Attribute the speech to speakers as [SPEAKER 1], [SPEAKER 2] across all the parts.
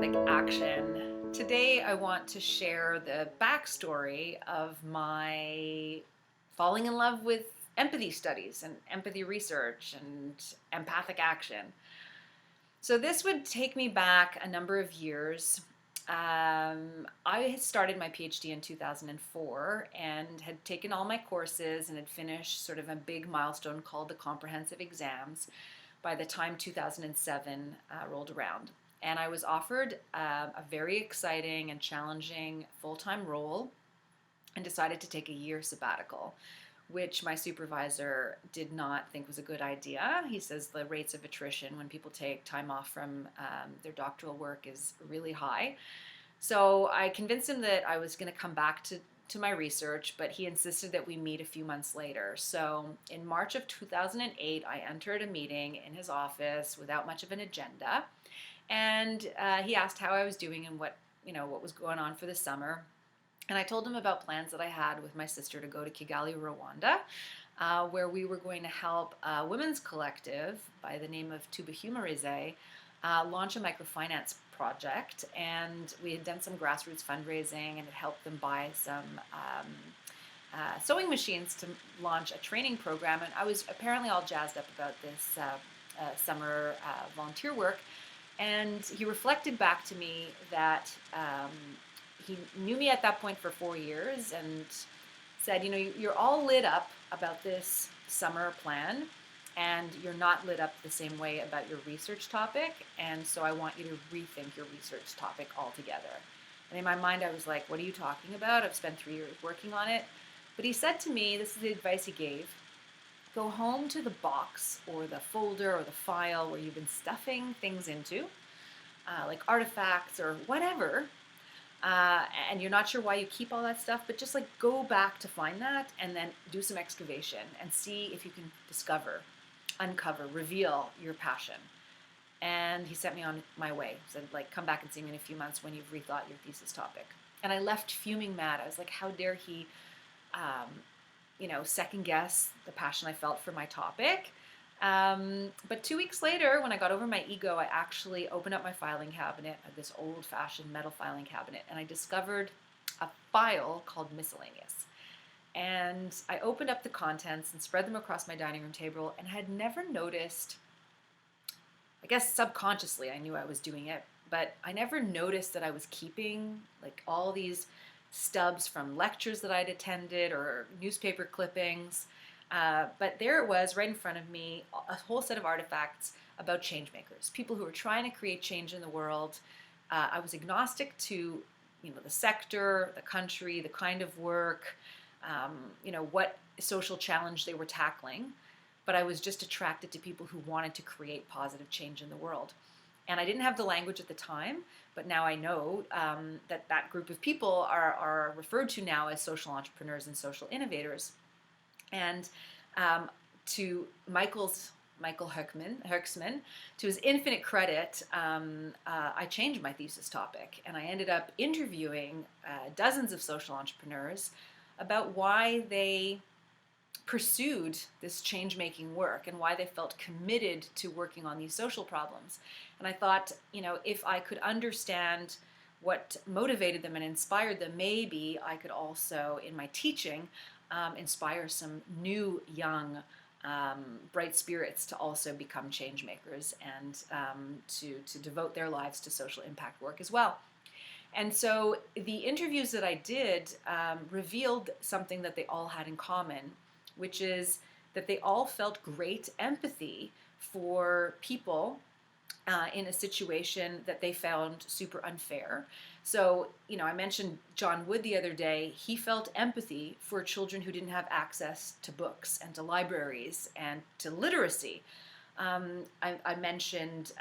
[SPEAKER 1] Empathic Action. Today I want to share the backstory of my falling in love with empathy studies and empathy research and empathic action. So this would take me back a number of years. I had started my PhD in 2004 and had taken all my courses and had finished sort of a big milestone called the comprehensive exams by the time 2007 rolled around. And I was offered a very exciting and challenging full-time role and decided to take a year sabbatical, which my supervisor did not think was a good idea. He says the rates of attrition when people take time off from their doctoral work is really high. So I convinced him that I was going to come back to my research, but he insisted that we meet a few months later. So in March of 2008, I entered a meeting in his office without much of an agenda, and he asked how I was doing and what was going on for the summer. And I told him about plans that I had with my sister to go to Kigali, Rwanda, where we were going to help a women's collective by the name of Tubahumarize launch a microfinance project. And we had done some grassroots fundraising and had helped them buy some sewing machines to launch a training program. And I was apparently all jazzed up about this summer volunteer work. And he reflected back to me that he knew me at that point for 4 years and said, you're all lit up about this summer plan and you're not lit up the same way about your research topic. And so I want you to rethink your research topic altogether. And in my mind, I was like, what are you talking about? I've spent 3 years working on it. But he said to me, this is the advice he gave, go home to the box or the folder or the file where you've been stuffing things into, like artifacts or whatever, and you're not sure why you keep all that stuff, but just like go back to find that and then do some excavation and see if you can uncover, reveal your passion. And he sent me on my way. He said, come back and see me in a few months when you've rethought your thesis topic. And I left fuming mad. I was like, how dare he second guess the passion I felt for my topic. But 2 weeks later, when I got over my ego, I actually opened up my filing cabinet, this old-fashioned metal filing cabinet, and I discovered a file called Miscellaneous. And I opened up the contents and spread them across my dining room table and had never noticed, I guess subconsciously I knew I was doing it, but I never noticed that I was keeping all these stubs from lectures that I'd attended or newspaper clippings. But there it was right in front of me, a whole set of artifacts about change makers, people who are trying to create change in the world. I was agnostic to the sector, the country, the kind of work, what social challenge they were tackling. But I was just attracted to people who wanted to create positive change in the world. And I didn't have the language at the time, but now I know that group of people are referred to now as social entrepreneurs and social innovators. And to Michael Herxman, to his infinite credit, I changed my thesis topic, and I ended up interviewing dozens of social entrepreneurs about why they pursued this change-making work and why they felt committed to working on these social problems. And I thought, if I could understand what motivated them and inspired them, maybe I could also, in my teaching, inspire some new, young, bright spirits to also become change makers and to devote their lives to social impact work as well. And so the interviews that I did revealed something that they all had in common, which is that they all felt great empathy for people in a situation that they found super unfair. So, I mentioned John Wood the other day. He felt empathy for children who didn't have access to books and to libraries and to literacy. I mentioned,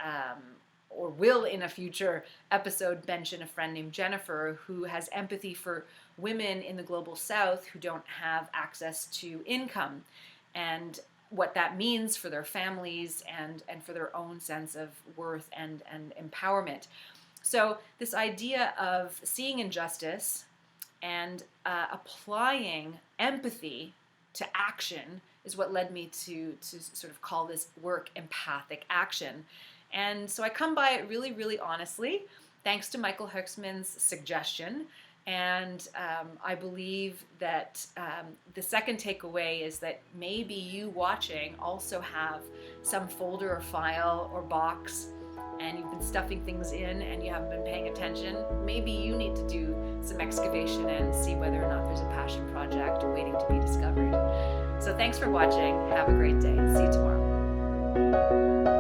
[SPEAKER 1] or will in a future episode mention, a friend named Jennifer who has empathy for women in the global south who don't have access to income and what that means for their families and for their own sense of worth and empowerment. So this idea of seeing injustice and applying empathy to action is what led me to sort of call this work empathic action. And so I come by it really, really honestly, thanks to Michael Herxman's suggestion. And I believe that the second takeaway is that maybe you watching also have some folder or file or box, and you've been stuffing things in and you haven't been paying attention. Maybe you need to do some excavation and see whether or not there's a passion project waiting to be discovered. So thanks for watching. Have a great day. See you tomorrow.